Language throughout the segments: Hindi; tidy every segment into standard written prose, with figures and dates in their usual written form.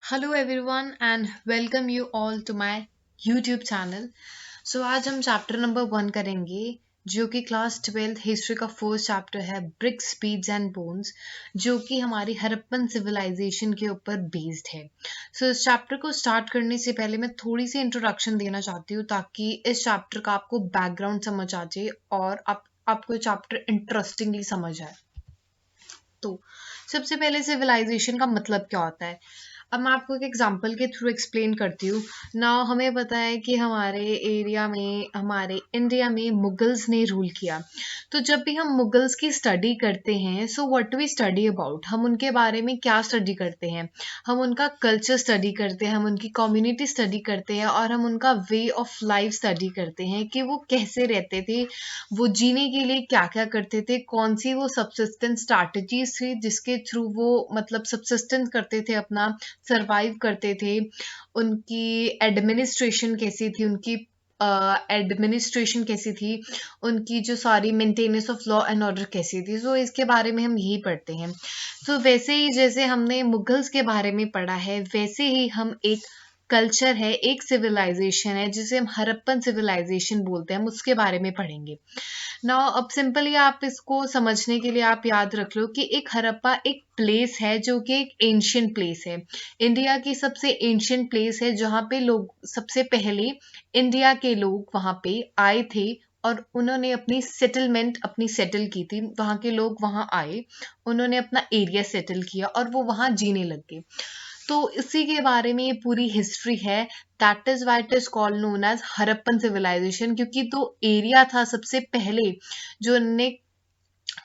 Hello everyone and welcome you all to my YouTube channel. So आज हम चैप्टर नंबर 1 करेंगे जो कि क्लास 12th हिस्ट्री का फर्स्ट चैप्टर है, ब्रिक्स बीड्स एंड बोन्स, जो कि हमारी हड़प्पन सिविलाइजेशन के ऊपर बेस्ड है। सो इस चैप्टर को स्टार्ट करने से पहले मैं थोड़ी सी इंट्रोडक्शन देना चाहती हूँ ताकि इस चैप्टर का आपको बैकग्राउंड समझ आ जाए और आपको ये चैप्टर इंटरेस्टिंगली समझ आए। तो सबसे पहले सिविलाइजेशन का मतलब क्या होता है, अब मैं आपको एक एग्जांपल के थ्रू एक्सप्लेन करती हूँ ना। हमें पता है कि हमारे एरिया में, हमारे इंडिया में मुगल्स ने रूल किया। तो जब भी हम मुगल्स की स्टडी करते हैं, so what we study about, हम उनके बारे में क्या स्टडी करते हैं? हम उनका कल्चर स्टडी करते हैं, हम उनकी कम्युनिटी स्टडी करते हैं और हम उनका वे ऑफ लाइफ स्टडी करते हैं कि वो कैसे रहते थे, वो जीने के लिए क्या क्या करते थे, कौन सी वो सबसिस्टेंस स्ट्रैटेजीज थी जिसके थ्रू वो मतलब सबसिस्टेंस करते थे, अपना सरवाइव करते थे। उनकी एडमिनिस्ट्रेशन कैसी थी, उनकी जो सारी maintenance of law and order कैसी थी। सो इसके बारे में हम यही पढ़ते हैं। सो वैसे ही जैसे हमने मुगल्स के बारे में पढ़ा है, वैसे ही हम एक कल्चर है, एक सिविलाइजेशन है जिसे हम हड़प्पन सिविलाइजेशन बोलते हैं, हम उसके बारे में पढ़ेंगे ना। अब सिंपली आप इसको समझने के लिए आप याद रख लो कि एक हड़प्पा एक प्लेस है जो कि एक एंशियंट प्लेस है, इंडिया की सबसे एंशियंट प्लेस है जहाँ पे लोग सबसे पहले इंडिया के लोग वहाँ पे आए थे और उन्होंने अपनी सेटलमेंट अपनी सेटल की थी। वहाँ के लोग वहाँ आए, उन्होंने अपना एरिया सेटल किया और वो वहाँ जीने लग गए। तो इसी के बारे में ये पूरी हिस्ट्री है। That is why it is called known as Harappan civilization, क्योंकि तो एरिया था सबसे पहले जो उन्होंने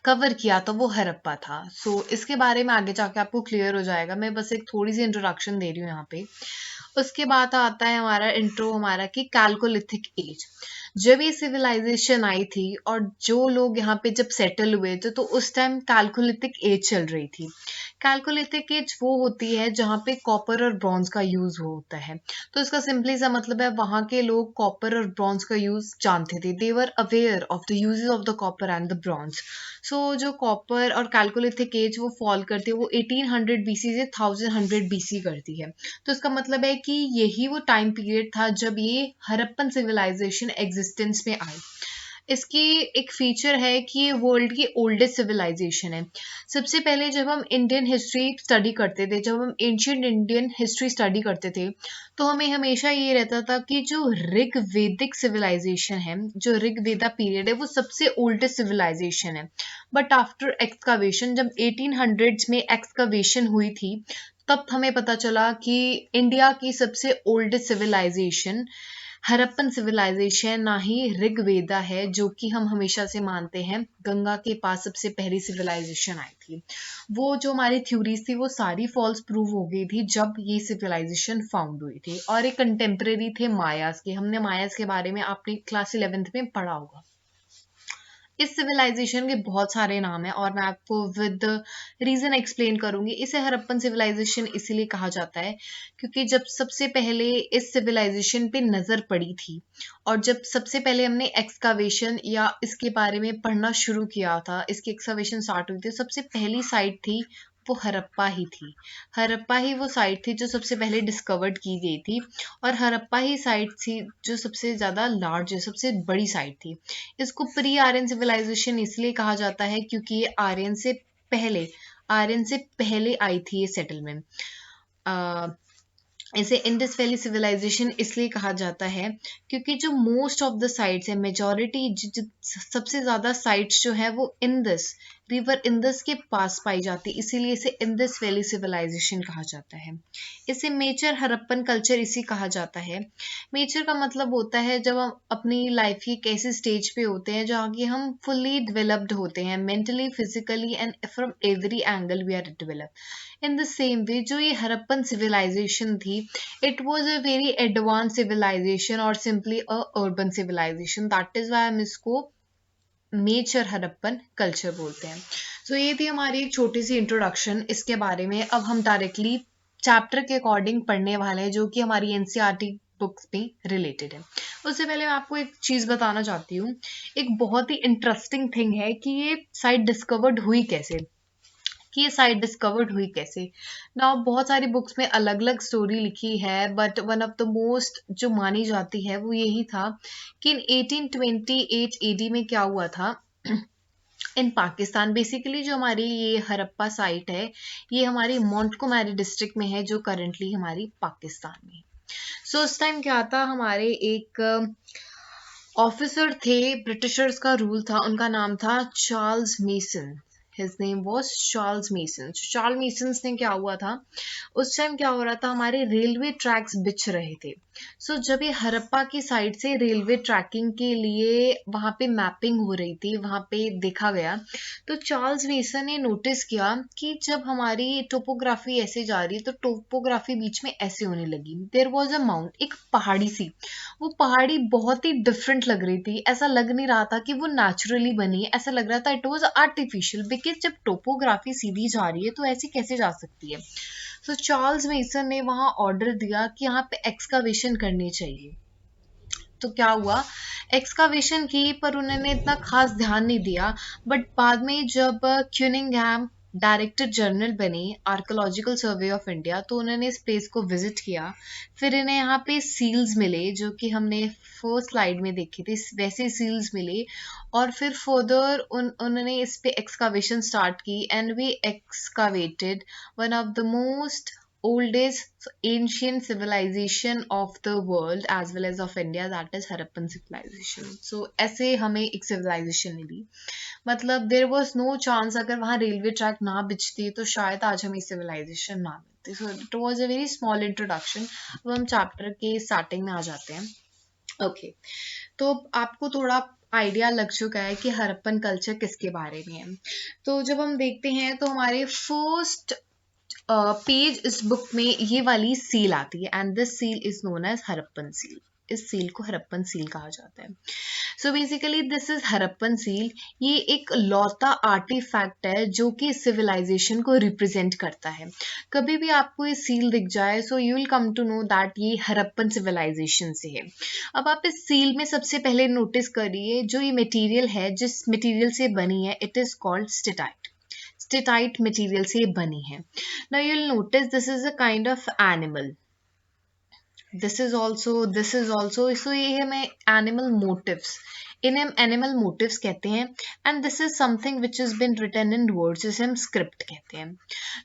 कवर किया था वो हड़प्पा था। इसके बारे में आगे जाके आपको क्लियर हो जाएगा, मैं बस एक थोड़ी सी इंट्रोडक्शन दे रही हूँ यहाँ पे। उसके बाद आता है हमारा इंट्रो हमारा कि कैलकोलिथिक एज। जब ये सिविलाइजेशन आई थी और जो लोग यहाँ पे जब सेटल हुए थे, तो उस टाइम कैलकोलिथिक एज चल रही थी। कैलकोलिथिक एज वो होती है जहाँ पे कॉपर और ब्रॉन्ज का यूज होता है। तो इसका सिंपली सा मतलब है, वहाँ के लोग कॉपर और ब्रॉन्ज का यूज जानते थे, they were aware of the uses of the copper and the bronze. जो कॉपर और कैलकोलिथिक एज वो फॉल करती है, वो 1800 बीसी से 1100 बीसी करती है। तो इसका मतलब है कि यही वो टाइम पीरियड था जब ये हड़प्पन सिविलाइजेशन एग्जिस्टेंस में आई। इसकी एक फीचर है कि ये वर्ल्ड की ओल्डेस्ट सिविलाइजेशन है। सबसे पहले जब हम इंडियन हिस्ट्री स्टडी करते थे, जब हम एंशियंट इंडियन हिस्ट्री स्टडी करते थे, तो हमें हमेशा ये रहता था कि जो ऋग वैदिक सिविलाइजेशन है, जो ऋग वेदा पीरियड है, वो सबसे ओल्डेस्ट सिविलाइजेशन है। बट आफ्टर एक्सकावेशन, जब 1800s में एक्सकावेशन हुई थी, तब हमें पता चला कि इंडिया की सबसे ओल्डेस्ट सिविलाइजेशन हड़प्पन सिविलाइजेशन ना ही ऋग्वेदा है, जो कि हम हमेशा से मानते हैं गंगा के पास सबसे पहली सिविलाइजेशन आई थी। वो जो हमारी थ्योरीज थी वो सारी फॉल्स प्रूव हो गई थी जब ये सिविलाइजेशन फाउंड हुई थी। और एक कंटेम्प्रेरी थे मायास के, हमने मायास के बारे में अपनी क्लास 11th में पढ़ा होगा। इस सिविलाइजेशन के बहुत सारे नाम हैं और मैं आपको विद रीजन एक्सप्लेन करूंगी। इसे हड़प्पन सिविलाइजेशन इसीलिए कहा जाता है क्योंकि जब सबसे पहले इस सिविलाइजेशन पे नजर पड़ी थी और जब सबसे पहले हमने एक्सकावेशन या इसके बारे में पढ़ना शुरू किया था, इसकी एक्सकावेशन स्टार्ट हुई थी, सबसे पहली साइट थी वो हड़प्पा ही थी। हड़प्पा ही वो साइट थी जो सबसे पहले डिस्कवर्ड की गई थी और हड़प्पा ही साइट थी जो सबसे ज्यादा लार्ज, सबसे बड़ी साइट थी। इसको प्री आर्यन सिविलाइजेशन इसलिए कहा जाता है क्योंकि ये आर्यन से पहले आई थी ये सेटलमेंट। इसे इंडस वैली सिविलाइजेशन इसलिए कहा जाता है क्योंकि जो मोस्ट ऑफ द साइट्स है, मेजॉरिटी सबसे ज्यादा साइट्स जो है वो इंदस रिवर इंदस के पास पाई जाती, इसीलिए इसे इंदस वैली सिविलाइजेशन कहा जाता है। इसे मेजर हड़प्पन कल्चर इसी कहा जाता है। मेजर का मतलब होता है जब हम अपनी लाइफ की एक ऐसे स्टेज पे होते हैं जहाँ की हम फुल्ली डेवलप्ड होते हैं, mentally, physically and from every angle we are developed. In the same way जो ये हड़प्पन सिविलाइजेशन थी, it was a very advanced civilization or simply a urban civilization, that is why हम इसको मेजर हड़प्पन कल्चर बोलते हैं। ये थी हमारी एक छोटी सी इंट्रोडक्शन इसके बारे में। अब हम डायरेक्टली चैप्टर के अकॉर्डिंग पढ़ने वाले हैं जो कि हमारी एनसीईआरटी बुक्स में रिलेटेड है। उससे पहले मैं आपको एक चीज बताना चाहती हूँ। एक बहुत ही इंटरेस्टिंग थिंग है कि ये साइट डिस्कवर्ड हुई कैसे। कि ये साइट डिस्कवर्ड हुई कैसे। नाउ बहुत सारी बुक्स में अलग अलग स्टोरी लिखी है, but one of the most जो मानी जाती है वो यही था कि इन 1828 एडी में क्या हुआ था इन पाकिस्तान। बेसिकली जो हमारी ये हरप्पा साइट है ये हमारी मोंटगोमेरी डिस्ट्रिक्ट में है, जो करंटली हमारी पाकिस्तान में है। सो उस टाइम क्या था, हमारे एक ऑफिसर थे, ब्रिटिशर्स का रूल था, उनका नाम था Charles mason. His name was Charles mason. Charles mason ने क्या हुआ था, उस टाइम क्या हो रहा था, हमारे रेलवे ट्रैक्स बिछ रहे थे। सो जब ये हरप्पा की साइड से रेलवे ट्रैकिंग के लिए वहां पे मैपिंग हो रही थी, वहां पे देखा गया, तो चार्ल्स मेसन ने नोटिस किया कि जब हमारी टोपोग्राफी ऐसे जा रही है तो टोपोग्राफी बीच में ऐसे होने लगी। देयर वॉज अ माउंट, एक पहाड़ी सी, वो पहाड़ी बहुत ही डिफरेंट लग रही थी। ऐसा लग नहीं रहा था कि वो नेचुरली बनी है, ऐसा लग रहा था इट वाज आर्टिफिशियल, बिकॉज जब टोपोग्राफी सीधी जा रही है तो ऐसी कैसे जा सकती है। सो चार्ल्स मेसन ने वहां ऑर्डर दिया कि यहाँ पे एक्सकावेशन करनी चाहिए। तो क्या हुआ, एक्सकावेशन की, पर उन्होंने इतना खास ध्यान नहीं दिया। बट बाद में जब क्यूनिंगहैम डायरेक्टर जनरल बने आर्कोलॉजिकल सर्वे ऑफ इंडिया, तो उन्होंने इस प्लेस को विजिट किया। फिर इन्हें यहाँ पे सील्स मिले, जो कि हमने फर्स्ट स्लाइड में देखी थी, वैसे सील्स मिले। और फिर फर्दर उन्होंने इस पे एक्सकावेशन स्टार्ट की, and we excavated one of the most oldest ancient civilization of the world as well as of India, that is Harappan civilization. So ऐसे हमें एक civilization मिली। मतलब there was no chance, अगर वहाँ रेलवे ट्रैक ना बिछती तो शायद आज हमें civilization ना मिलती। So it was a very small introduction। अब हम चैप्टर के स्टार्टिंग में आ जाते हैं। ओके, तो आपको थोड़ा आइडिया लग चुका है कि हरप्पन कल्चर किसके बारे में है। तो जब हम देखते हैं तो हमारे फर्स्ट पेज इस बुक में ये वाली सील आती है, and this seal is known as Harappan seal. इस सील को हरप्पन सील कहा जाता है। So basically this is Harappan seal. ये एक लौता आर्टिफैक्ट है जो कि सिविलाइजेशन को रिप्रेजेंट करता है। कभी भी आपको ये सील दिख जाए, so you will come to know that ये हरप्पन सिविलाइजेशन से है। अब आप इस सील में सबसे पहले नोटिस करिए, जो ये मटेरियल है, जिस मटेरियल से बनी है, it is called steatite. Steatite material से बनी है। Now you'll notice this is a kind of animal. This is also so ये हमें animal motifs, इन्हें animal motifs कहते हैं, and this is something which has been written in words, जिसे हम script कहते हैं।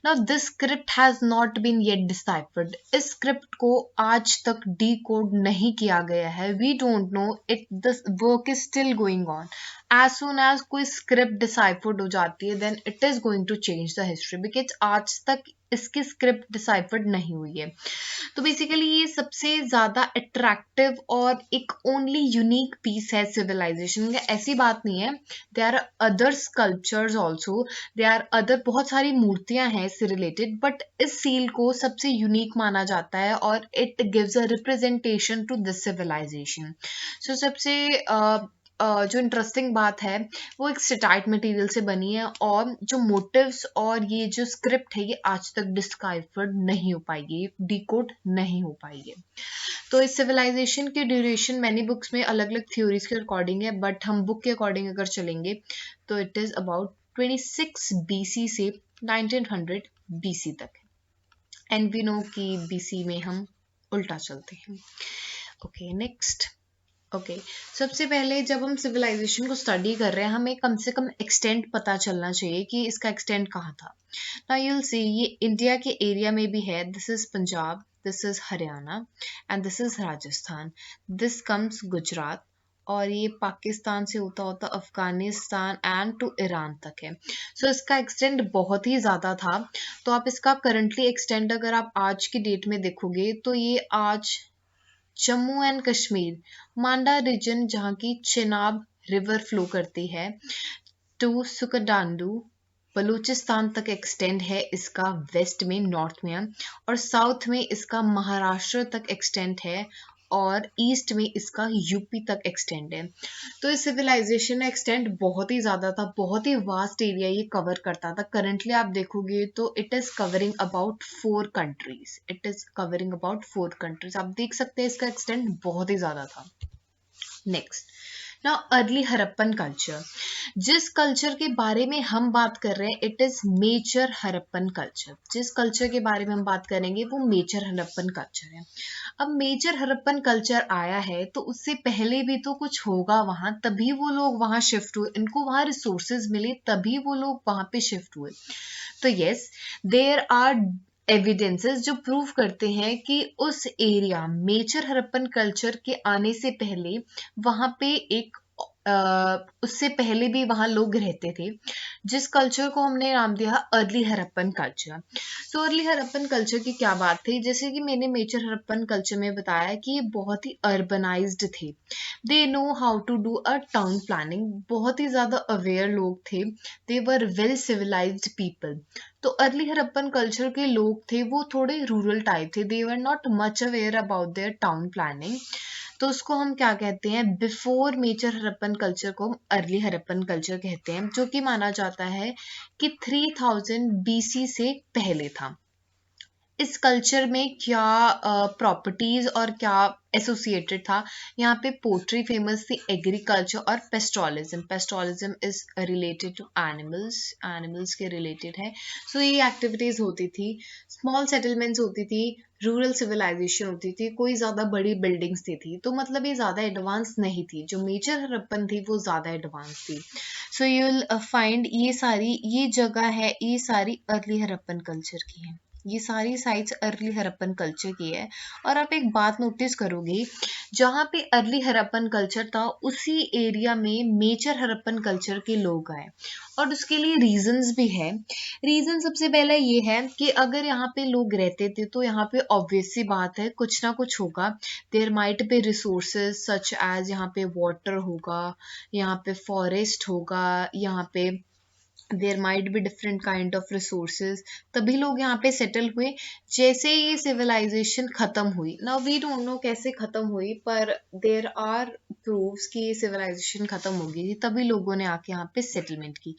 Now this script has not been yet deciphered. इस script को आज तक decode नहीं किया गया है। We don't know it. This work is still going on. As soon as कोई script deciphered हो जाती है, then it is going to change the history, because आज तक इसकी स्क्रिप्ट डिसाइफर्ड नहीं हुई है। तो बेसिकली ये सबसे ज्यादा अट्रैक्टिव और एक ओनली यूनिक पीस है सिविलाइजेशन का। ऐसी बात नहीं है, they are other sculptures also, they are other, बहुत सारी मूर्तियां हैं इससे रिलेटेड, बट इस सील को सबसे यूनिक माना जाता है और it gives a representation to this civilization. So सबसे जो इंटरेस्टिंग बात है वो एक स्टेटाइट मटेरियल से बनी है, और जो मोटिव्स और ये जो स्क्रिप्ट है ये आज तक डिस्काइफर्ड नहीं हो पाएगी, डिकोड नहीं हो पाएगी। तो इस सिविलाइजेशन की ड्यूरेशन मैनी बुक्स में अलग अलग थ्योरीज के अकॉर्डिंग है, बट हम बुक के अकॉर्डिंग अगर चलेंगे तो इट इज अबाउट 26 BC से 1900 BC तक है। एंड वी नो कि BC में हम उल्टा चलते हैं। Okay, next. ओके, सबसे पहले जब हम सिविलाइजेशन को स्टडी कर रहे हैं, हमें कम से कम एक्सटेंट पता चलना चाहिए कि इसका एक्सटेंट कहाँ था। नाउ यू विल सी, ये इंडिया के एरिया में भी है। This is Punjab, this is Haryana, and this is Rajasthan, this comes Gujarat, और ये पाकिस्तान से होता होता अफगानिस्तान एंड टू ईरान तक है। सो इसका एक्सटेंट बहुत ही ज़्यादा था। तो आप इसका करंटली एक्सटेंट अगर आप आज की डेट में देखोगे तो ये आज जम्मू एंड कश्मीर, मांडा रीजन जहाँ की चिनाब रिवर फ्लो करती है, टू सुकडांडू बलूचिस्तान तक एक्सटेंड है इसका, वेस्ट में, नॉर्थ में, और साउथ में इसका महाराष्ट्र तक एक्सटेंड है, और ईस्ट में इसका यूपी तक एक्सटेंड है। तो इस सिविलाइजेशन एक्सटेंड बहुत ही ज्यादा था, बहुत ही वास्ट एरिया ये कवर करता था। करंटली आप देखोगे तो it is covering about 4 countries, it is covering about 4 countries. आप देख सकते हैं इसका एक्सटेंड बहुत ही ज्यादा था। नेक्स्ट, ना अर्ली हड़प्पन कल्चर, जिस कल्चर के बारे में हम बात कर रहे हैं it is major Harappan culture. जिस कल्चर के बारे में हम बात करेंगे वो मेजर हड़प्पन कल्चर है। अब मेजर हड़प्पन कल्चर आया है तो उससे पहले भी तो कुछ होगा वहां, तभी वो लोग वहां शिफ्ट हुए, इनको वहां रिसोर्सेज मिले तभी वो लोग वहां पे शिफ्ट हुए। तो यस, देयर आर एविडेंसेस जो प्रूव करते हैं कि उस एरिया मेजर हड़प्पन कल्चर के आने से पहले वहां पे एक उससे पहले भी वहां लोग रहते थे, जिस कल्चर को हमने नाम दिया अर्ली हड़प्पन कल्चर। तो अर्ली हड़प्पन कल्चर की क्या बात थी, जैसे कि मैंने मेजर हड़प्पन कल्चर में बताया कि ये बहुत ही अर्बनाइज्ड थे। They know how to do a town planning, बहुत ही ज्यादा अवेयर लोग थे। They were well civilized people. तो अर्ली हड़प्पन कल्चर के लोग थे वो थोड़े रूरल टाइप थे, they were not much aware about their town planning. तो उसको हम क्या कहते हैं, बिफोर मेजर हड़प्पन कल्चर को हम अर्ली हड़प्पन कल्चर कहते हैं, जो कि माना जाता है कि 3000 बीसी से पहले था। इस कल्चर में क्या प्रॉपर्टीज और क्या एसोसिएटेड था, यहाँ पे पोट्री फेमस थी, एग्रीकल्चर और pastoralism. Pastoralism is related to animals, animals के रिलेटेड है। सो ये एक्टिविटीज होती थी, स्मॉल सेटलमेंट्स होती थी, रूरल सिविलाइजेशन होती थी, कोई ज्यादा बड़ी बिल्डिंग्स थी। तो मतलब ये ज्यादा एडवांस नहीं थी, जो मेजर हड़प्पन थी वो ज्यादा एडवांस थी। सो यू विल फाइंड ये जगह है, ये सारी अर्ली हड़प्पन कल्चर की है, ये सारी साइट्स अर्ली हड़प्पन कल्चर की है। और आप एक बात नोटिस करोगे, जहाँ पे अर्ली हड़प्पन कल्चर था उसी एरिया में मेजर हड़प्पन कल्चर के लोग आए, और उसके लिए रीजंस भी है। रीजन सबसे पहला ये है कि अगर यहाँ पे लोग रहते थे तो यहाँ पे ऑब्वियस सी बात है कुछ ना कुछ होगा। There might be resources such as, यहाँ पे वाटर होगा, यहाँ पे फॉरेस्ट होगा, यहाँ पे there might be different kind of resources, तभी लोग यहाँ पे सेटल हुए। जैसे ये सिविलाइजेशन खत्म हुई, नाउ वी डोंट नो कैसे खत्म हुई, पर देयर आर प्रूव्स कि ये सिविलाइजेशन खत्म हो गई थी तभी लोगों ने आके यहाँ पे सेटलमेंट की।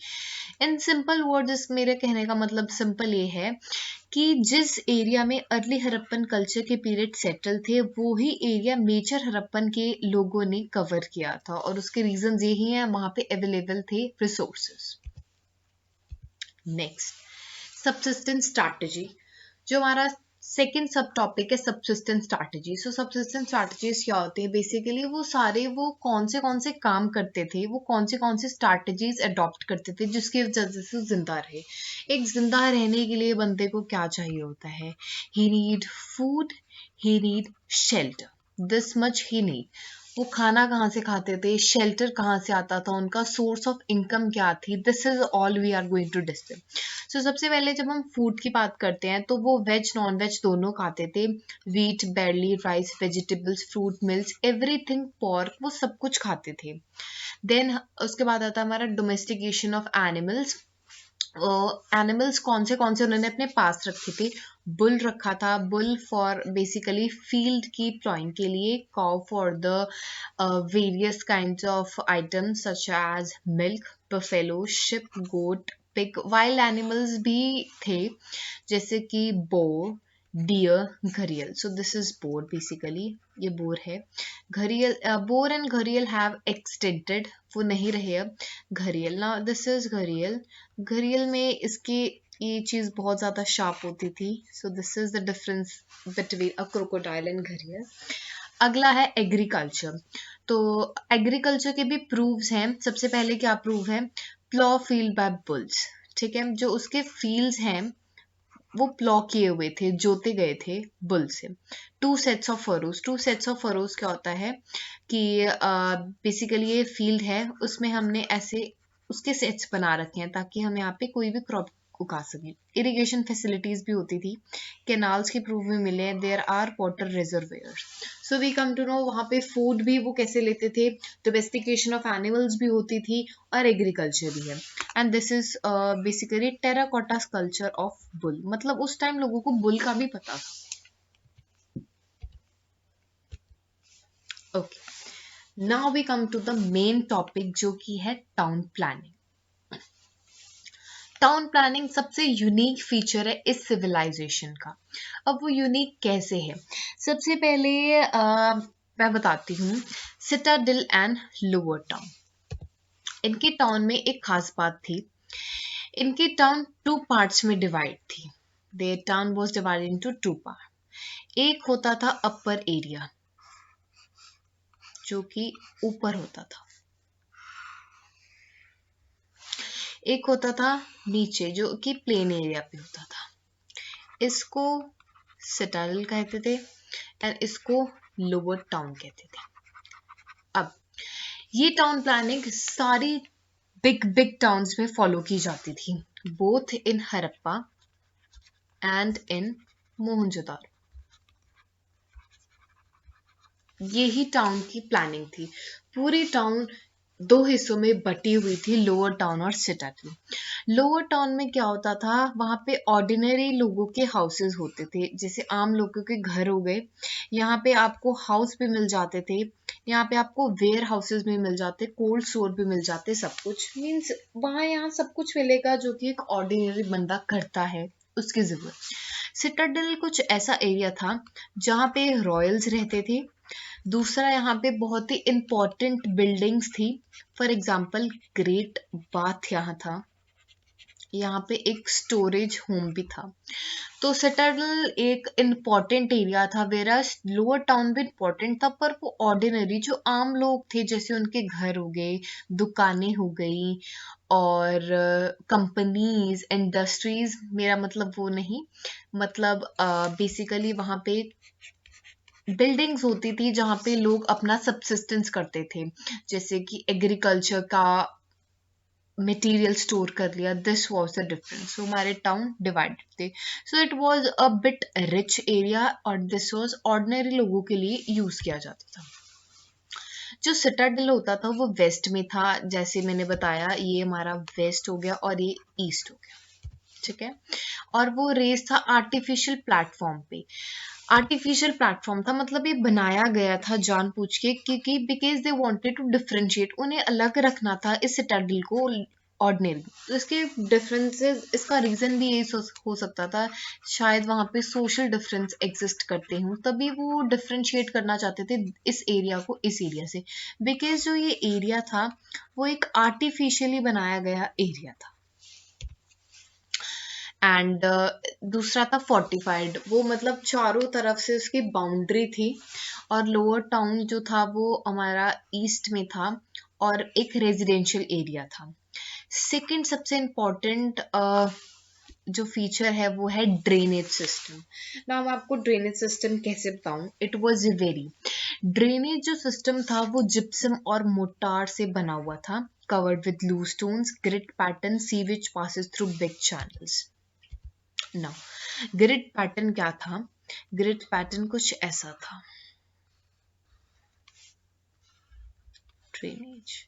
इन सिंपल वर्ड्स मेरे कहने का मतलब सिंपल ये है कि जिस एरिया में अर्ली हड़प्पन कल्चर के पीरियड सेटल थे वो ही एरिया मेजर हड़प्पन के लोगों ने कवर किया था, और उसके रीजंस यही हैं, वहाँ पे अवेलेबल थे रिसोर्सेज। नेक्स्ट, सबसिस्टेंस स्ट्रैटेजी, जो हमारा सेकेंड सब टॉपिक है, सबसिस्टेंस स्ट्रैटेजी। सो सबसिस्टेंस स्ट्रैटेजीज क्या होती है, बेसिकली वो कौन से काम करते थे, वो कौन से स्ट्रैटेजीज अडॉप्ट करते थे जिसकी वजह से जिंदा रहे। एक जिंदा रहने के लिए बंदे को क्या चाहिए होता है, he need food, he need shelter, this much he need. वो खाना कहाँ से खाते थे, शेल्टर कहाँ से आता था, उनका सोर्स ऑफ इनकम क्या थी, this is all we are going to discuss. So सबसे पहले जब हम फूड की बात करते हैं तो वो वेज नॉन वेज दोनों खाते थे, wheat, barley, rice, vegetables, fruit, meals, everything, pork, वो सब कुछ खाते थे। देन उसके बाद आता है हमारा डोमेस्टिकेशन ऑफ एनिमल्स। एनिमल्स कौन से उन्होंने अपने पास रखे थे, बुल रखा था, बुल फॉर बेसिकली फील्ड की प्लॉइंग के लिए, cow for the various kinds of items such as milk, buffalo, sheep, goat, pig. Wild animals भी थे जैसे कि बोर, डियर, घड़ियल। So this is boar, basically ये बोर है। घड़ियल, बोर एंड घड़ियल हैव एक्सटेंडेड, वो नहीं रहे अब। घड़ियल, ना दिस इज घड़ियल। घड़ियल में इसकी ये चीज बहुत ज्यादा शार्प होती थी। So this is the difference between a crocodile and घड़ियल। अगला है एग्रीकल्चर। तो एग्रीकल्चर के भी प्रूव्स हैं। सबसे पहले क्या प्रूव है, प्लॉ फील्ड बाय बुल्स। ठीक है, जो उसके फील्ड्स हैं वो प्लॉ किए हुए थे, जोते गए थे बुल से। टू सेट्स ऑफ फरोज, क्या होता है कि बेसिकली ये फील्ड है, उसमें हमने ऐसे उसके सेट्स बना रखे हैं ताकि हम यहाँ पे कोई भी क्रॉप उगा सकें। इरिगेशन फैसिलिटीज भी होती थी, कैनाल्स के प्रूफ भी मिले हैं, there are water reservoir. So we come to know वहाँ पे फूड भी वो कैसे लेते थे, डोमेस्टिकेशन ऑफ एनिमल्स भी होती थी, और एग्रीकल्चर भी है। And this is basically terracotta culture of bull, मतलब उस टाइम लोगों को बुल का भी पता था। Okay, now we come to the main topic जो कि है टाउन प्लानिंग। टाउन प्लानिंग सबसे यूनिक फीचर है इस सिविलाइजेशन का। अब वो यूनिक कैसे है, सबसे पहले मैं बताती हूँ। सिटाडेल एंड लोअर टाउन, इनकी टाउन में एक खास बात थी। इनकी टाउन 2 पार्ट्स में डिवाइड थी। There town was divided into 2 part. एक होता था अपर एरिया, जो कि ऊपर होता था, एक होता था नीचे, जो कि प्लेन एरिया पे होता था। इसको सिटाडेल कहते थे एंड इसको लोअर टाउन कहते थे। अब ये टाउन प्लानिंग सारी बिग बिग टाउन्स में फॉलो की जाती थी, both in Harappa and in Mohenjodaro. यही टाउन की प्लानिंग थी। पूरी टाउन 2 हिस्सों में बटी हुई थी, लोअर टाउन और सिटाडेल। लोअर टाउन में क्या होता था, वहां पे ऑर्डिनरी लोगों के हाउसेस होते थे, जैसे आम लोगों के घर हो गए। यहाँ पे आपको हाउस भी मिल जाते थे, यहाँ पे आपको वेयर हाउसेस भी मिल जाते, कोल्ड स्टोर भी मिल जाते, सब कुछ मीन्स वहां यहाँ सब कुछ मिलेगा जो कि एक ऑर्डिनरी बंदा करता है, उसकी जरूरत। सिटाडेल कुछ ऐसा एरिया था जहाँ पे रॉयल्स रहते थे। दूसरा, यहाँ पे बहुत ही इम्पोर्टेंट बिल्डिंग्स थी। फॉर एग्जाम्पल ग्रेट बाथ यहाँ था, यहाँ पे एक स्टोरेज होम भी था। तो सिटाडेल एक इम्पॉर्टेंट एरिया था, वेराज लोअर टाउन भी इम्पॉर्टेंट था, पर वो ऑर्डिनरी जो आम लोग थे, जैसे उनके घर हो गए, दुकानें हो गई और कंपनीज, इंडस्ट्रीज, मेरा मतलब वो नहीं, मतलब बेसिकली वहाँ पे बिल्डिंग्स होती थी जहाँ पे लोग अपना सबसिस्टेंस करते थे, जैसे कि एग्रीकल्चर का मटेरियल स्टोर कर लिया। This was the difference. So हमारे टाउन डिवाइडेड थे। So it was a bit rich area और दिस वाज ऑर्डिनरी लोगों के लिए यूज किया जाता था। जो सिटाडेल होता था वो वेस्ट में था, जैसे मैंने बताया, ये हमारा वेस्ट हो गया और ये ईस्ट हो गया, ठीक है। और वो रेस था आर्टिफिशियल प्लेटफॉर्म पे। आर्टिफिशियल प्लेटफॉर्म था, मतलब ये बनाया गया था जानबूझ के, क्योंकि because they wanted to differentiate, उन्हें अलग रखना था इस सिटाडेल को ऑर्डिनरी। तो इसके डिफरेंसेस, इसका रीजन भी यही हो सकता था, शायद वहां पे सोशल डिफरेंस एग्जिस्ट करते हूँ, तभी वो डिफरेंशिएट करना चाहते थे इस एरिया को इस एरिया से, बिकॉज जो ये एरिया था वो एक आर्टिफिशियली बनाया गया एरिया था। एंड दूसरा था फोर्टिफाइड, वो मतलब चारों तरफ से उसकी बाउंड्री थी। और लोअर टाउन जो था वो हमारा ईस्ट में था और एक रेजिडेंशियल एरिया था। सेकंड सबसे इम्पोर्टेंट जो फीचर है वो है ड्रेनेज सिस्टम। ना मैं आपको ड्रेनेज सिस्टम कैसे बताऊं, इट वाज वेरी, ड्रेनेज जो सिस्टम था वो जिप्सम और मोटार से बना हुआ था, covered with loose stones, grid pattern, sewage passes through big channels. ना ग्रिड पैटर्न क्या था, ग्रिड पैटर्न कुछ ऐसा था, ड्रेनेज।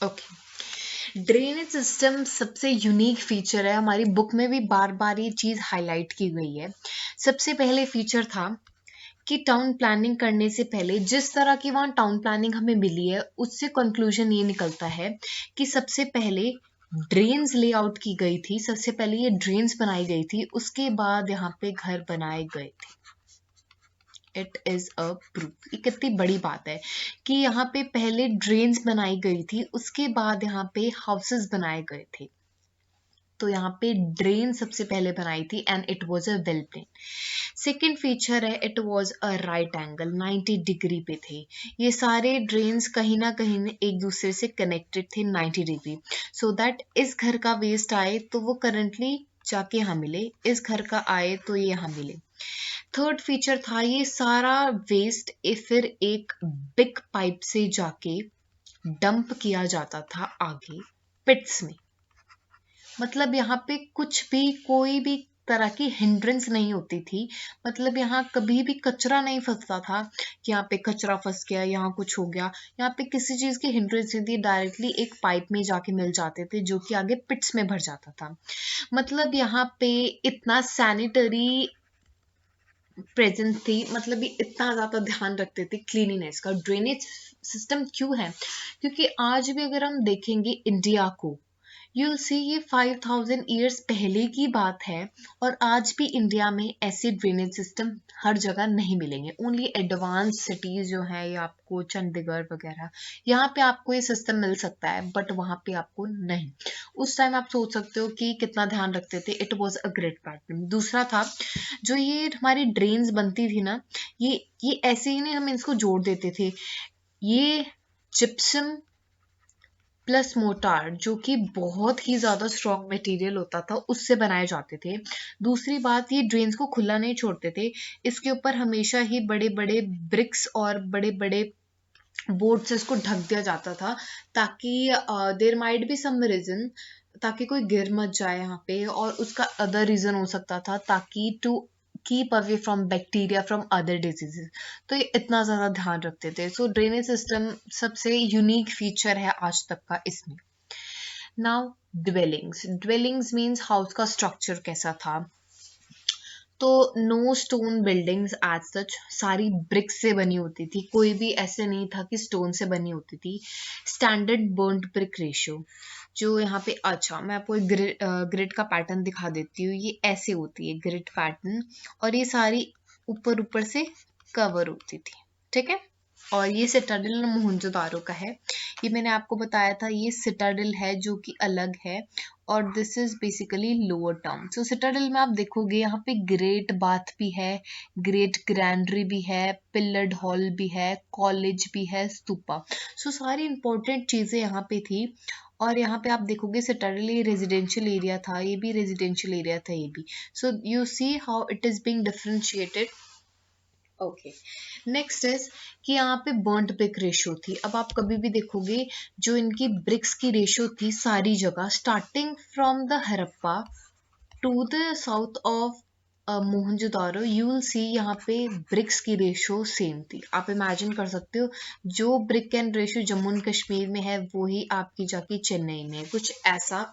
ओके, ड्रेनेज सिस्टम सबसे यूनिक फीचर है, हमारी बुक में भी बार बार ये चीज हाईलाइट की गई है। सबसे पहले फीचर था कि टाउन प्लानिंग करने से पहले जिस तरह की वहाँ टाउन प्लानिंग हमें मिली है, उससे कंक्लूजन ये निकलता है कि सबसे पहले ड्रेन्स लेआउट की गई थी, सबसे पहले ये ड्रेन्स बनाई गई थी, उसके बाद यहाँ पे घर बनाए गए थे। It is a proof. ये कितनी बड़ी बात है कि यहाँ पे पहले ड्रेन्स बनाई गई थी, उसके बाद यहाँ पे हाउसेस बनाए गए थे। तो यहाँ पे ड्रेन सबसे पहले बनाई थी and it was a well plain. Second feature है, it was a right angle, 90 degree पे थे ये सारे ड्रेन्स, कहीं ना कहीं एक दूसरे से कनेक्टेड थे 90 डिग्री, सो दैट इस घर का वेस्ट आए तो वो करंटली जाके यहाँ मिले, इस घर का आए तो ये यहाँ मिले। थर्ड फीचर था, ये सारा वेस्ट फिर एक बिग पाइप से जाके डंप किया जाता था आगे पिट्स में। मतलब यहाँ पे कुछ भी, कोई भी तरह की हिंड्रेंस नहीं होती थी। मतलब यहाँ कभी भी कचरा नहीं फंसता था कि यहाँ पे कचरा फंस गया, यहाँ कुछ हो गया। यहाँ पे किसी चीज की हिंड्रेंस नहीं थी, डायरेक्टली एक पाइप में जाके मिल जाते थे जो कि आगे पिट्स में भर जाता था। मतलब यहाँ पे इतना सैनिटरी प्रेजेंस थी, मतलब ये इतना ज्यादा ध्यान रखते थे क्लीनिनेस का। ड्रेनेज सिस्टम क्यों है? क्योंकि आज भी अगर हम देखेंगे इंडिया को, यूल सी ये 5000 ईयर्स पहले की बात है, और आज भी इंडिया में ऐसे ड्रेनेज सिस्टम हर जगह नहीं मिलेंगे। ओनली एडवांस सिटीज जो है, या आपको चंडीगढ़ वगैरह, यहाँ पे आपको ये सिस्टम मिल सकता है, बट वहाँ पे आपको नहीं। उस टाइम आप सोच सकते हो कि कितना ध्यान रखते थे। It was a great pattern. दूसरा था, जो ये हमारी ड्रेन्स बनती थी ना, ये ऐसे ही नहीं हम इसको जोड़ देते थे। ये जिप्सम प्लस मोटार, जो कि बहुत ही ज्यादा स्ट्रॉन्ग मटेरियल होता था, उससे बनाए जाते थे। दूसरी बात, ये ड्रेन्स को खुला नहीं छोड़ते थे, इसके ऊपर हमेशा ही बड़े बड़े ब्रिक्स और बड़े बड़े बोर्ड से इसको ढक दिया जाता था, ताकि there might be some reason, ताकि कोई गिर मत जाए यहाँ पे। और उसका अदर रीजन हो सकता था ताकि to keep away from bacteria from other diseases. तो ये इतना ज़्यादा ध्यान रखते थे। सो ड्रेनेज सिस्टम सबसे यूनिक फीचर है आज तक का इसमें। नाउ ड्वेलिंग्स मीन्स हाउस का स्ट्रक्चर कैसा था। तो no stone buildings as such, सारी ब्रिक्स से बनी होती थी, कोई भी ऐसे नहीं था कि स्टोन से बनी होती थी। स्टैंडर्ड बर्न्ड ब्रिक रेशियो, जो यहाँ पे, अच्छा मैं आपको एक ग्रिड का पैटर्न दिखा देती हूँ। ये ऐसे होती है ग्रिड पैटर्न, और ये सारी ऊपर ऊपर से कवर होती थी, ठीक है। और ये सिटाडेल मोहनजोदारो का है। ये मैंने आपको बताया था, ये सिटाडेल है जो कि अलग है, और this is basically lower town. So Citadel में आप देखोगे यहाँ पे ग्रेट बाथ भी है, ग्रेट ग्रैंडरी भी है, पिलर्ड हॉल भी है, कॉलेज भी है, स्तूपा। सो सारी इंपॉर्टेंट चीजें यहाँ पे थी। और यहाँ पे आप देखोगे सिटाडेल ये रेजिडेंशियल एरिया था, ये भी रेजिडेंशियल एरिया था, ये भी। So you see how it is being differentiated. Okay, next is कि यहाँ पे बर्न्ट ब्रिक रेशियो थी। अब आप कभी भी देखोगे, जो इनकी ब्रिक्स की रेशियो थी सारी जगह, starting from the Harappa to the south of Mohenjodaro, you will see यहाँ पे ब्रिक्स की रेशियो सेम थी। आप इमेजिन कर सकते हो, जो brick and ratio Jammu and Kashmir में है, वो ही आपकी जाके चेन्नई में है। कुछ ऐसा,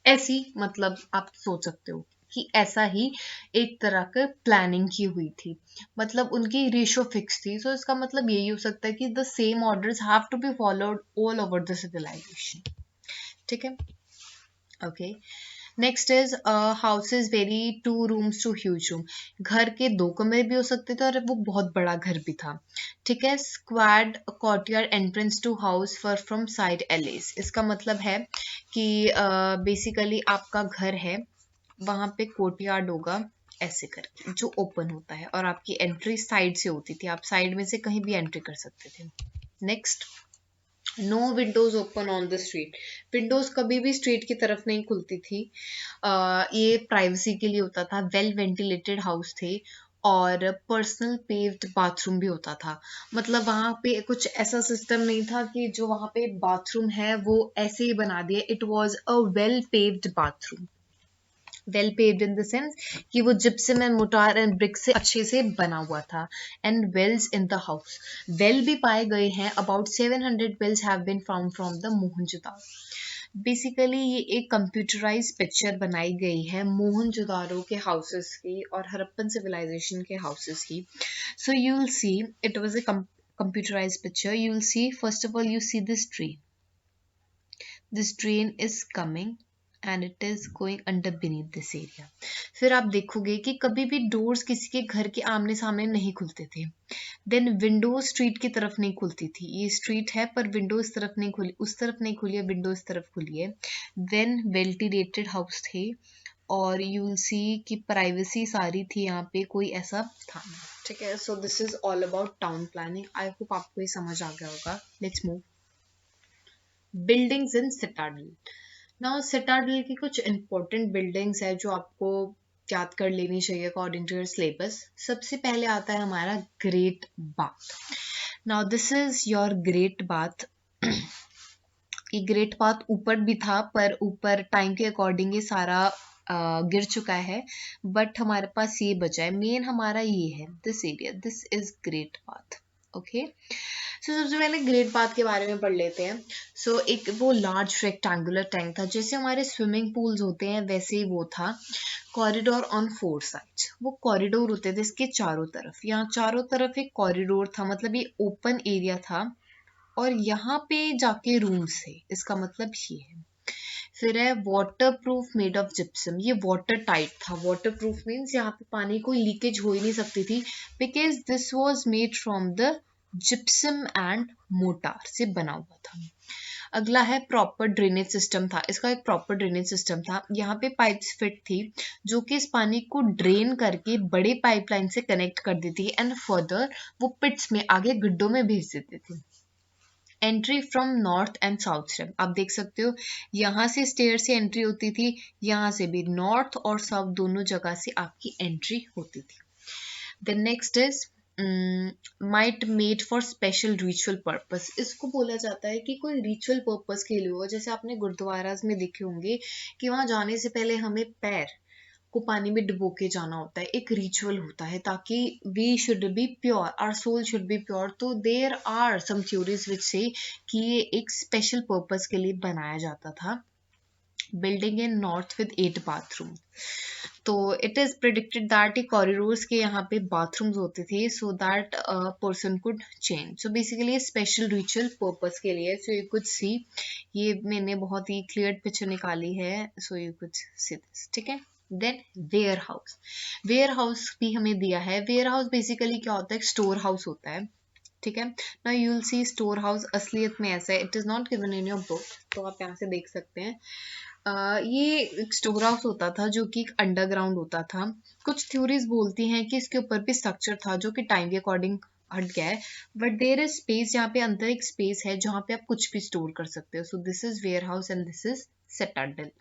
ऐसी मतलब आप सोच सकते हो कि ऐसा ही एक तरह का प्लानिंग की हुई थी। मतलब उनकी रेशियो फिक्स थी। सो इसका मतलब यही हो सकता है कि the same orders have to be followed all over the civilization, ठीक है। Okay, next is houses very, 2 rooms to huge room. घर के 2 कमरे भी हो सकते थे, और वो बहुत बड़ा घर भी था, ठीक है। Square courtyard entrance to house for from side alleys. इसका मतलब है कि बेसिकली आपका घर है, वहां पे कोर्टयार्ड होगा ऐसे करके, जो ओपन होता है, और आपकी एंट्री साइड से होती थी, आप साइड में से कहीं भी एंट्री कर सकते थे। Next, no windows open on the street. Windows कभी भी स्ट्रीट की तरफ नहीं खुलती थी। ये प्राइवेसी के लिए होता था। वेल वेंटिलेटेड हाउस थे, और पर्सनल पेव्ड बाथरूम भी होता था। मतलब वहां पे कुछ ऐसा सिस्टम नहीं था कि जो वहां पे बाथरूम है वो ऐसे ही बना दिया। It was a well paved bathroom. Well paved in the sense कि वो gypsum and mortar and brick से अच्छे से बना हुआ था। And wells in the house, well भी पाए गए हैं। About 700 wells have been found from the Mohenjodaro. Basically ये एक कंप्यूटराइज पिक्चर बनाई गई है मोहनजोदारो के हाउसेस की और हड़प्पन सिविलाइजेशन के हाउसेस की। सो you will C, it was a computerized picture. You will see, first of all, you see this tree. This train is coming and it is going under beneath this area. फिर आप देखोगे कि कभी भी डोर्स किसी के घर के आमने सामने नहीं खुलते थे। देन विंडो स्ट्रीट की तरफ नहीं खुलती थी। ये स्ट्रीट है पर विंडो इस तरफ नहीं खुली, उस तरफ नहीं खुली है, विंडो इस तरफ खुली है। देन वेंटिलेटेड हाउस थे, और यू विल सी कि प्राइवेसी सारी थी यहाँ पे, कोई ऐसा था नहीं, ठीक है। सो this is all about town planning. I hope आपको ये समझ आ गया होगा। Let's move buildings in Citadel. Now Citadel की कुछ इंपॉर्टेंट बिल्डिंग्स है जो आपको याद कर लेनी चाहिए अकॉर्डिंग टू योर सिलेबस। सबसे पहले आता है हमारा great bath. Now this is your great bath. ये ग्रेट बाथ ऊपर भी था, पर ऊपर टाइम के अकॉर्डिंग ये सारा गिर चुका है, बट हमारे पास ये बचा है। मेन हमारा ये है, this area, this is great bath. Okay, so सबसे पहले ग्रेट बाथ के बारे में पढ़ लेते हैं। सो एक वो लार्ज रेक्टेंगुलर टैंक था, जैसे हमारे स्विमिंग पूल्स होते हैं वैसे ही वो था। कॉरिडोर ऑन 4 साइड्स, वो कॉरिडोर होते थे इसके चारों तरफ। यहाँ चारों तरफ एक कॉरिडोर था, मतलब ये ओपन एरिया था, और यहाँ पे जाके रूम्स थे, इसका मतलब ये है। फिर है water proof made of gypsum, ये वाटर टाइट था। वाटर प्रूफ मीन्स यहाँ पे पानी कोई लीकेज हो ही नहीं सकती थी, because this was made from the gypsum and motor से बना हुआ था। अगला है प्रॉपर ड्रेनेज सिस्टम था, इसका एक प्रॉपर ड्रेनेज सिस्टम था। यहाँ पे पाइप्स फिट थी जो कि इस पानी को ड्रेन करके बड़े पाइपलाइन से कनेक्ट कर देती है, एंड फर्दर वो पिट्स में आगे गड्ढों में भेज देती थी। Entry from north and south step, आप देख सकते हो यहाँ से स्टेयर से एंट्री होती थी, यहाँ से भी नॉर्थ और साउथ दोनों जगह से आपकी एंट्री होती थी। Then next is might made for special ritual purpose, इसको बोला जाता है कि कोई रिचुअल पर्पस के लिए हो। जैसे आपने गुरुद्वाराज में देखे होंगे कि वहां जाने से पहले हमें पैर को पानी में डुबो के जाना होता है, एक रिचुअल होता है, ताकि we should be pure, our soul should be pure. तो there are some theories which से कि ये एक स्पेशल पर्पस के लिए बनाया जाता था। Building in north with 8 bathroom, तो इट इज प्रिडिक्टेड दैट ये कॉरिडोर्स के यहाँ पे बाथरूम्स होते थे, so that person could change. So basically special ritual purpose के लिए। सो यू कुड सी, ये मैंने बहुत ही क्लियर पिक्चर निकाली है, so you could see this, ठीक है। Then warehouse, warehouse भी हमें दिया है। वेयर हाउस बेसिकली क्या होता है, स्टोर हाउस होता है, ठीक है। Now you will C store house असलियत में ऐसा है, it is not given in your book, तो आप यहाँ से देख सकते हैं। ये एक स्टोर हाउस होता था जो कि अंडरग्राउंड होता था। कुछ थ्योरीज बोलती हैं कि इसके ऊपर भी स्ट्रक्चर था जो कि टाइम के अकॉर्डिंग हट गया है, बट देयर इज स्पेस, यहाँ पे अंदर एक स्पेस है जहाँ पे आप कुछ भी स्टोर कर सकते हो। So this is warehouse and this is citadel.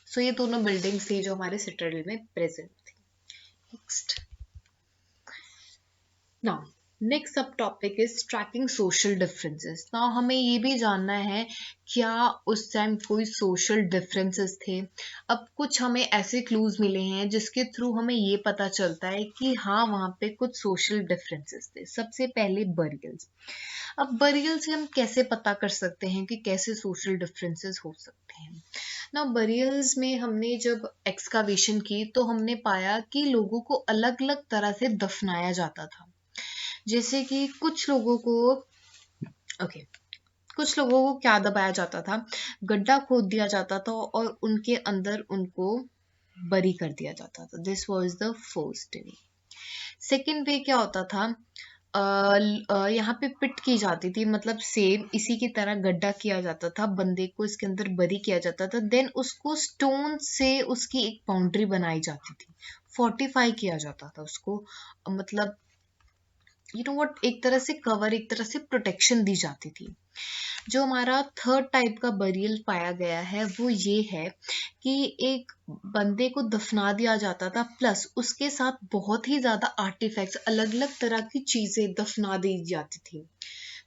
So ये दोनों बिल्डिंग्स थी जो हमारे सिटाडेल में प्रेजेंट थी। Next, now next subtopic is tracking social differences. Now हमें ये भी जानना है क्या उस टाइम कोई सोशल डिफरेंसेस थे। अब कुछ हमें ऐसे क्लूज मिले हैं जिसके थ्रू हमें ये पता चलता है कि हाँ वहाँ पे कुछ सोशल डिफरेंसेस थे। सबसे पहले बरियल्स। अब बरियल से हम कैसे पता कर सकते हैं कि कैसे सोशल डिफरेंसेस हो सकते हैं। ना बरियल्स में हमने जब एक्सकावेशन की तो हमने पाया कि लोगों को अलग अलग तरह से दफनाया जाता था। जैसे कि कुछ लोगों को कुछ लोगों को क्या दबाया जाता था, गड्ढा खोद दिया जाता था और उनके अंदर उनको बरी कर दिया जाता था। This was the first way. Second way क्या होता था, यहाँ पे पिट की जाती थी, मतलब सेम इसी की तरह गड्ढा किया जाता था, बंदे को इसके अंदर बरी किया जाता था, देन उसको स्टोन से उसकी एक बाउंड्री बनाई जाती थी, फोर्टिफाई किया जाता था उसको, मतलब यू नो व्हाट, एक तरह से कवर, एक तरह से प्रोटेक्शन दी जाती थी। जो हमारा थर्ड टाइप का बरियल पाया गया है वो ये है कि एक बंदे को दफना दिया जाता था, प्लस उसके साथ बहुत ही ज्यादा आर्टिफैक्ट्स, अलग अलग तरह की चीजें दफना दी जाती थी।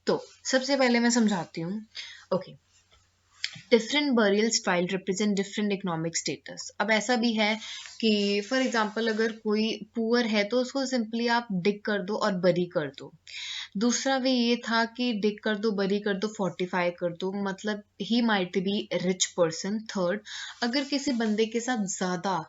तो सबसे पहले मैं समझाती हूँ। Okay, different burial style represent different economic status. अब ऐसा भी है कि फॉर एग्जांपल अगर कोई पुअर है तो उसको सिंपली आप डिग कर दो और बरी कर दो। दूसरा वे ये था कि डिग कर दो, बरी कर दो, फोर्टिफाई कर दो, मतलब ही might be rich person. Third, अगर किसी बंदे के साथ ज्यादा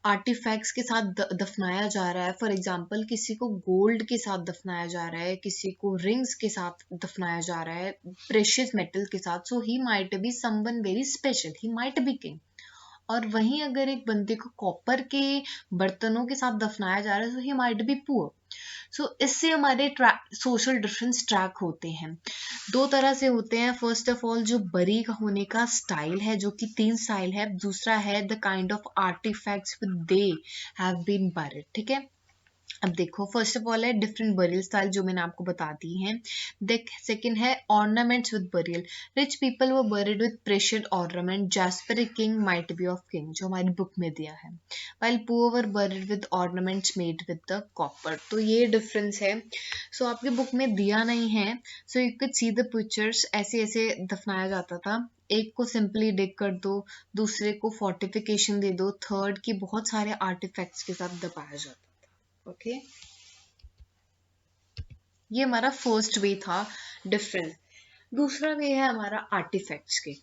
आर्टिफैक्ट्स के साथ दफनाया जा रहा है, फॉर एग्जांपल किसी को गोल्ड के साथ दफनाया जा रहा है, किसी को रिंग्स के साथ दफनाया जा रहा है, प्रेशियस मेटल के साथ, so he might be someone very special, he might be king. और वहीं अगर एक बंदे को कॉपर के बर्तनों के साथ दफनाया जा रहा है, सो ही माइट बी पुअर। सो इससे हमारे सोशल डिफरेंस ट्रैक होते हैं, दो तरह से होते हैं। फर्स्ट ऑफ ऑल जो बरी होने का स्टाइल है, जो कि 3 स्टाइल है। दूसरा है the kind of artifacts they have been buried, ठीक है। अब देखो, फर्स्ट ऑफ ऑल है डिफरेंट बरियल स्टाइल जो मैंने आपको बता दी हैं। देख सेकंड है ornaments with burial. Rich people वो buried with precious ornament jasper a king might be of king, जो हमारी बुक में दिया है। While poor were buried with ornaments made with the copper. तो ये डिफरेंस है। सो आपकी बुक में दिया नहीं है, so you can see the pictures. ऐसे ऐसे दफनाया जाता था। एक को सिंपली डिग कर दो, दूसरे को फोर्टिफिकेशन दे दो, थर्ड की बहुत सारे आर्टिफैक्ट्स के साथ दबाया जाता था। ओके, ये हमारा फर्स्ट वे था डिफरेंस। दूसरा वे है हमारा आर्टिफैक्ट्स के।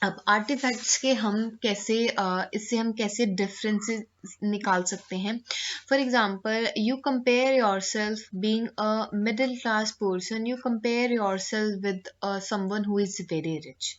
अब आर्टिफैक्ट्स के हम कैसे इससे हम कैसे डिफरेंसेस निकाल सकते हैं। For example, you compare your self being a middle class person, you compare your self with someone who is very rich.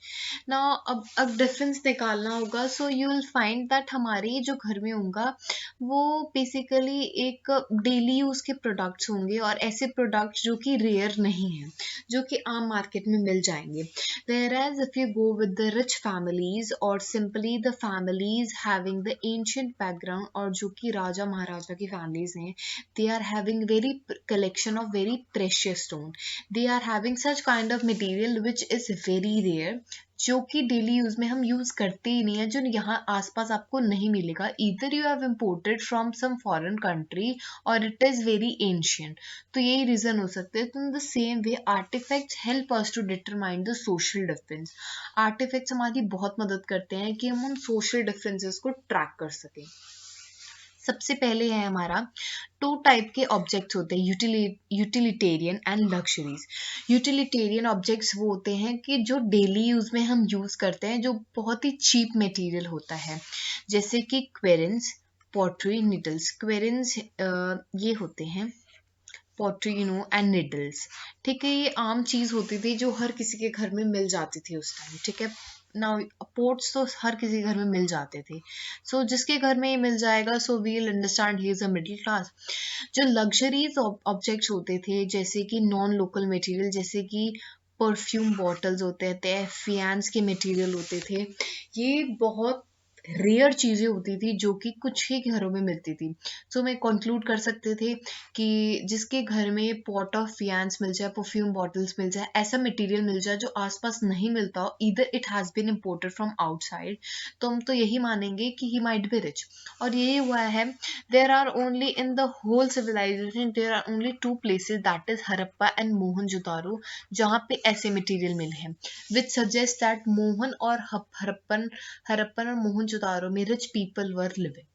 ना अब डिफरेंस निकालना होगा, सो यू विल फाइंड दैट हमारे जो घर में होगा वो बेसिकली एक डेली यूज़ के प्रोडक्ट्स होंगे, और ऐसे प्रोडक्ट्स जो कि रेयर नहीं हैं, जो कि आम मार्केट में मिल जाएंगे। Whereas if you go with the rich families or simply the families having the ancient background, और जो कि राजा महाराजा की families हैं, they are having very collection of very precious stone. They are having such kind of material which is very rare, जो कि डेली यूज में हम यूज करते ही नहीं है, जो यहाँ आसपास आपको नहीं मिलेगा। Either you have imported from some foreign country और इट इज वेरी एंशियंट। तो यही रीजन हो सकते हैं। तो in the same way artifacts help us to determine the social difference. Artifacts हमारी बहुत मदद करते हैं कि हम उन सोशल डिफरेंसेस को ट्रैक कर सकें। सबसे पहले है हमारा, टू टाइप के ऑब्जेक्ट्स होते हैं, utilitarian and luxuries. Utilitarian objects वो होते हैं कि जो डेली यूज में हम यूज करते हैं, जो बहुत ही चीप मटेरियल होता है, जैसे कि क्वेरिन्स, पॉटरी, निडल्स। क्वेरिन्स ये होते हैं पॉटरी एंड निडल्स। ठीक है, ये आम चीज होती थी जो हर किसी के घर में मिल जाती थी उस टाइम। ठीक है, नाउ पोर्ट्स तो हर किसी के घर में मिल जाते थे। सो जिसके घर में ये मिल जाएगा, so we will understand he is a middle class. जो लग्जरीज ऑब्जेक्ट्स होते थे, जैसे कि नॉन लोकल मटेरियल, जैसे कि परफ्यूम बॉटल्स होते थे, फियांस के मटेरियल होते थे, ये बहुत रेयर चीज़ें होती थी जो कि कुछ ही घरों में मिलती थी। सो मैं कंक्लूड कर सकते थे कि जिसके घर में पॉट ऑफ फियांस मिल जाए, परफ्यूम बॉटल्स मिल जाए, ऐसा मटेरियल मिल जाए जो आसपास नहीं मिलता हो, either it has been imported from outside, तो हम तो यही मानेंगे कि ही माइट बी रिच। और यही हुआ है। There are only in the whole civilization, there are only two places, that is Harappa and Mohenjodaro, जहाँ पे ऐसे मटेरियल मिले हैं, विच सजेस्ट दैट मोहन और हरप्पन और मोहनजोदारो में rich people were living.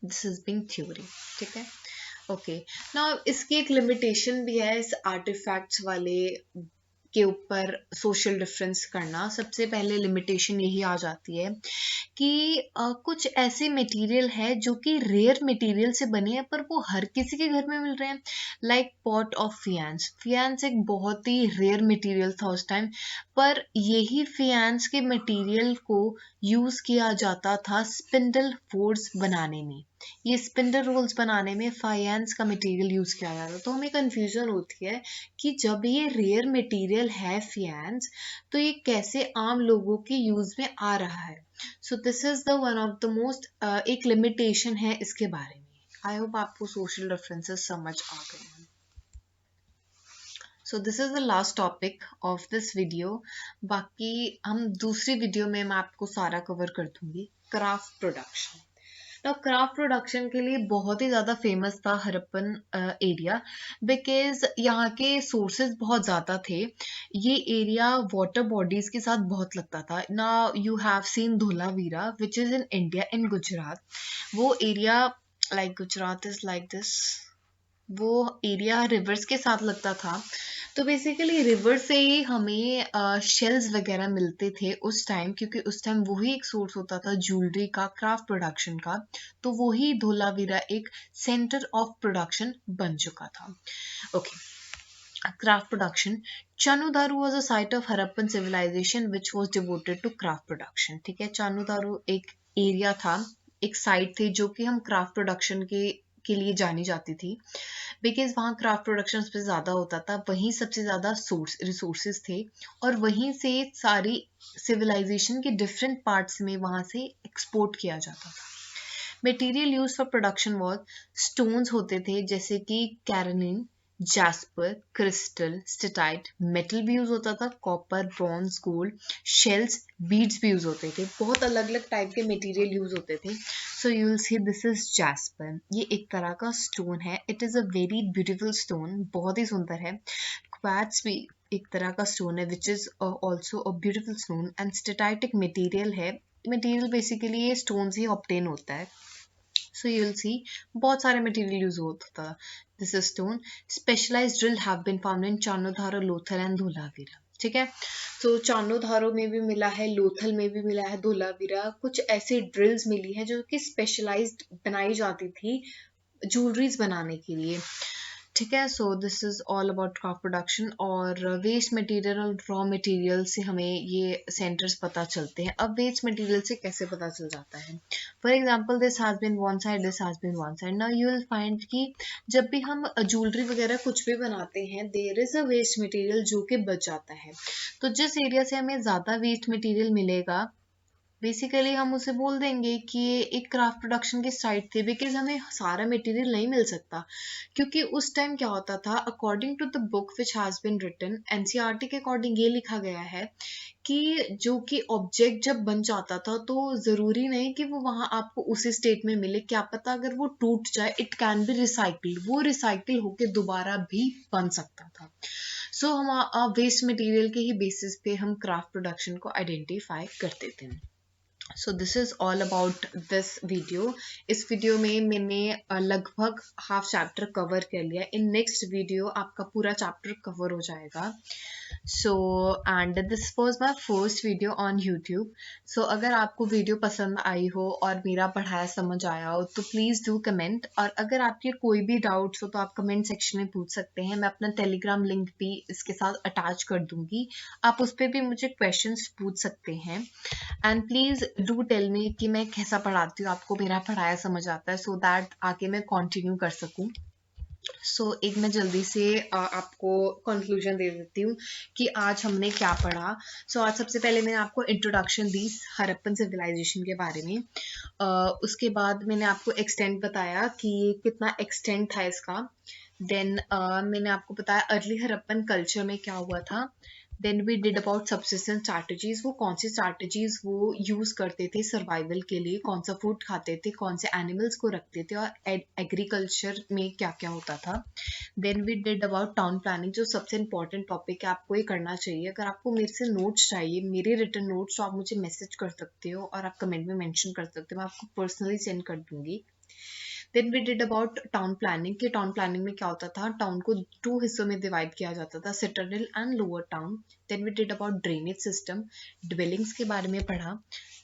This is being theory. ठीक है, ओके। नाउ इसकी एक लिमिटेशन भी है इस आर्टिफैक्ट्स वाले के ऊपर सोशल डिफरेंस करना। सबसे पहले लिमिटेशन यही आ जाती है कि कुछ ऐसे मटेरियल है जो कि रेयर मटेरियल से बने हैं, पर वो हर किसी के घर में मिल रहे हैं। Like pot of faience. Faience एक बहुत ही रेयर मटेरियल था उस टाइम, पर यही फियांस के मटेरियल को यूज किया जाता था स्पिंडल वोर्स बनाने में। ये स्पिंडल रोल्स बनाने में फाइनेंस का मटेरियल यूज किया जाता है। तो हमें कंफ्यूजन होती है कि जब ये रेयर मटेरियल है फियांस, तो ये कैसे आम लोगों के यूज में आ रहा है। सो this is the one of the most एक लिमिटेशन है इसके बारे में। आई होप आपको सोशल रेफरेंसेस समझ आ गए हैं। सो this is the last topic of this video. बाकी हम दूसरी वीडियो में मैं आपको सारा कवर कर दूंगी। Craft production. तो क्राफ्ट प्रोडक्शन के लिए बहुत ही ज़्यादा फेमस था हरप्पन एरिया, बिकॉज यहाँ के सोर्सेज बहुत ज़्यादा थे। ये एरिया वाटर बॉडीज के साथ बहुत लगता था ना। You have seen Dholavira which is in India, in Gujarat. वो area like Gujarat is like this, वो एरिया रिवर्स के साथ लगता था। तो बेसिकली रिवर से ही हमें शेल्स वगैरह मिलते थे उस टाइम, क्योंकि उस टाइम वही एक सोर्स होता था ज्वेलरी का, क्राफ्ट प्रोडक्शन का। तो वही धोलावीरा एक सेंटर ऑफ प्रोडक्शन बन चुका था। Okay, craft production. Chanhudaro was a site of Harappan civilization which was devoted to craft production. ठीक है, चानुदारू एक एरिया था, एक साइट थी जो कि हम क्राफ्ट प्रोडक्शन के लिए जानी जाती थी, बिकॉज वहाँ क्राफ्ट प्रोडक्शन सबसे ज़्यादा होता था, वहीं सबसे ज़्यादा रिसोर्सेज थे, और वहीं से सारी सिविलाइजेशन के डिफरेंट पार्ट्स में वहाँ से एक्सपोर्ट किया जाता था। Material use for production was stones होते थे जैसे कि कैरनिन, जैस्पर, क्रिस्टल, स्टेटाइट, मेटल भी यूज होता था, copper, bronze, gold, shells, beads भी यूज होते थे, बहुत अलग अलग टाइप के मटेरियल यूज होते थे. सो you will see this is jasper. ये एक तरह का स्टोन है. It is a very beautiful stone, बहुत ही सुंदर है. क्वार्ट्ज भी एक तरह का स्टोन है which is also a beautiful stone. And steatite एक मटेरियल है. मटेरियल बेसिकली ये स्टोन से ही ऑब्टेन होता है. सो यू विल सी बहुत सारे मटेरियल यूज होता था. This is stone. Specialized drill have been found in Chanhudaro, Lothal and Dholavira. ठीक है. तो चानोधारो में भी मिला है, लोथल में भी मिला है, धोलावीरा कुछ ऐसी ड्रिल्स मिली है जो कि स्पेशलाइज्ड बनाई जाती थी ज्वेलरीज बनाने के लिए. ठीक है. सो this is all about craft production. और वेस्ट मटेरियल और रॉ मटेरियल से हमें ये सेंटर्स पता चलते हैं. अब वेस्ट मटेरियल से कैसे पता चल जाता है? For example this has been one side, this has been one side. Now you will find कि जब भी हम ज्वेलरी वगैरह कुछ भी बनाते हैं there is a waste material जो कि बच जाता है. तो जिस एरिया से हमें ज़्यादा वेस्ट मटेरियल मिलेगा बेसिकली हम उसे बोल देंगे कि ये एक क्राफ्ट प्रोडक्शन की साइट थी, बिकॉज हमें सारा मटेरियल नहीं मिल सकता. क्योंकि उस टाइम क्या होता था, according to the book which has been written, NCERT के अकॉर्डिंग ये लिखा गया है कि जो कि ऑब्जेक्ट जब बन जाता था तो ज़रूरी नहीं कि वो वहाँ आपको उसी स्टेट में मिले. क्या पता अगर वो टूट जाए, इट कैन बी रिसाइकिल्ड, वो रिसाइकिल होके दोबारा भी बन सकता था. सो हम वेस्ट मटेरियल के ही बेसिस पे हम क्राफ्ट प्रोडक्शन को आइडेंटिफाई करते थे. So this is all about this video. इस वीडियो में मैंने लगभग हाफ चैप्टर कवर कर लिया. इन नेक्स्ट वीडियो आपका पूरा चैप्टर कवर हो जाएगा. So and this was my first video on YouTube. So अगर आपको वीडियो पसंद आई हो और मेरा पढ़ाया समझ आया हो तो प्लीज़ डू कमेंट. और अगर आपके कोई भी डाउट्स हो तो आप कमेंट सेक्शन में पूछ सकते हैं. मैं अपना टेलीग्राम लिंक भी इसके साथ अटैच कर दूंगी. आप उस पर भी मुझे क्वेश्चंस पूछ सकते हैं. And please do tell me कि मैं कैसा पढ़ाती हूँ, आपको मेरा पढ़ाया समझ आता है, सो दैट आगे मैं कंटिन्यू कर सकूँ. एक मैं जल्दी से आपको कंक्लूजन दे देती हूँ कि आज हमने क्या पढ़ा. आज सबसे पहले मैंने आपको इंट्रोडक्शन दी हड़प्पन सिविलाइजेशन के बारे में. उसके बाद मैंने आपको एक्सटेंट बताया कि कितना एक्सटेंट था इसका. देन मैंने आपको बताया अर्ली हड़प्पन कल्चर में क्या हुआ था. Then we did about subsistence strategies, वो कौन सी स्ट्रैटेजीज वो यूज़ करते थे सर्वाइवल के लिए, कौन सा फूड खाते थे, कौन से एनिमल्स को रखते थे, और एग्रीकल्चर में क्या क्या होता था. Then we did about town planning, जो सबसे इंपॉर्टेंट टॉपिक है, आपको ये करना चाहिए. अगर आपको मेरे से नोट्स चाहिए, मेरे रिटन नोट्स, तो आप मुझे मैसेज कर सकते हो और आप कमेंट में मेंशन कर सकते हो, मैं आपको पर्सनली सेंड कर दूंगी. Then we did about town planning, कि टाउन प्लानिंग में क्या होता था, टाउन को 2 हिस्सों में डिवाइड किया जाता था, citadel and lower town. Then we did about drainage system, dwellings के बारे में पढ़ा.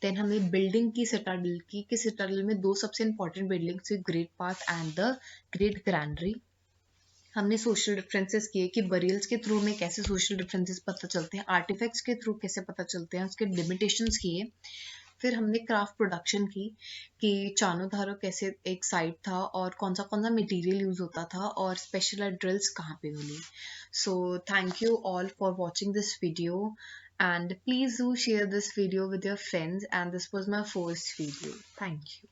देन हमने बिल्डिंग की सिटाडेल की, कि सिटाडेल में 2 सबसे इंपॉर्टेंट बिल्डिंग्स थी, great bath and the great granary. हमने सोशल डिफरेंसेस किए कि बरियल्स के थ्रू में कैसे सोशल डिफरेंसेस पता चलते हैं, आर्टिफैक्ट्स के थ्रू कैसे पता चलते हैं, उसके लिमिटेशंस किए. फिर हमने क्राफ्ट प्रोडक्शन की कि चानोधारो कैसे एक साइट था और कौन सा मटेरियल यूज़ होता था और स्पेशल ड्रिल्स कहाँ पे मिली. So thank you all for watching this video and please do share this video with your friends, and this was my first video. Thank you.